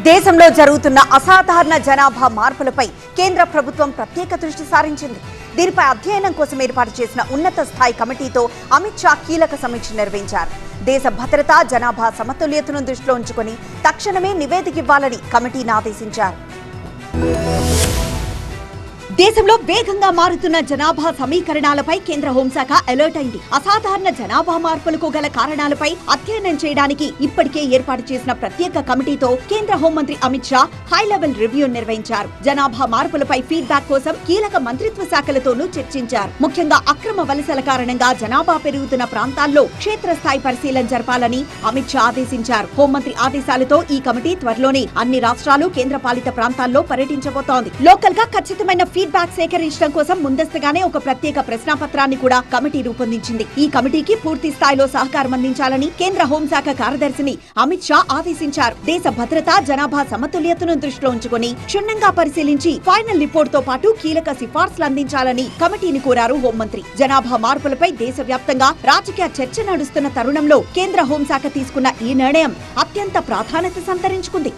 దేశంలో జరుగుతున్న అసాధారణ జనాభా మార్పులపై కేంద్ర ప్రభుత్వం ప్రత్యేక దృష్టి సారించింది. దీనిపై అధ్యయనం కోసం ఏర్పాటు చేసిన ఉన్నత స్థాయి కమిటీతో అమిత్ షా కీలక సమీక్ష నిర్వహించారు. దేశ భద్రత, జనాభా సమతుల్యతను దృష్టిలో ఉంచుకొని తక్షణమే నివేదిక ఇవ్వాలని కమిటీని ఆదేశించారు. దేశంలో వేగంగా మారుతున్న జనాభా సమీకరణాలపై కేంద్ర హోంశాఖ అలర్ట్ అయింది. అసాధారణ జనాభా మార్పులకు గల కారణాలపై అధ్యయనం చేయడానికి ఇప్పటికే ఏర్పాటు చేసిన ప్రత్యేక కమిటీతో కేంద్ర హోంమంత్రి Amit Shah high level review నిర్వహించారు. జనాభా మార్పులపై ఫీడ్బ్యాక్ కోసం కీలక మంత్రిత్వ శాఖలతోనూ చర్చించారు. ముఖ్యంగా అక్రమ వలసల కారణంగా జనాభా పెరుగుతున్న ప్రాంతాల్లో క్షేత్రస్థాయి పరిశీలన జరపాలని అమిత్ షా ఆదేశించారు. హోంమంత్రి ఆదేశాలతో ఈ కమిటీ త్వరలోనే అన్ని రాష్ట్రాలు, కేంద్ర పాలిత ప్రాంతాల్లో పర్యటించబోతోంది. లోకల్ గా ఖచ్చితమైన ఫీడ్బ్యాక్ సేకరించడం కోసం ముందస్తుగానే ఒక ప్రత్యేక ప్రశ్నాపత్రాన్ని కూడా కమిటీ రూపొందించింది. ఈ కమిటీకి పూర్తి స్థాయిలో సహకారం అందించాలని కేంద్ర హోంశాఖ కార్యదర్శిని అమిత్ షా ఆదేశించారు. దేశ భద్రత, జనాభా సమతుల్యతను దృష్టిలో ఉంచుకుని క్షుణ్ణంగా పరిశీలించి ఫైనల్ రిపోర్ట్ తో పాటు కీలక సిఫార్సులు అందించాలని కమిటీని కోరారు హోంమంత్రి. జనాభా మార్పులపై దేశవ్యాప్తంగా రాజకీయ చర్చ నడుస్తున్న తరుణంలో కేంద్ర హోంశాఖ తీసుకున్న ఈ నిర్ణయం అత్యంత ప్రాధాన్యత సంతరించుకుంది.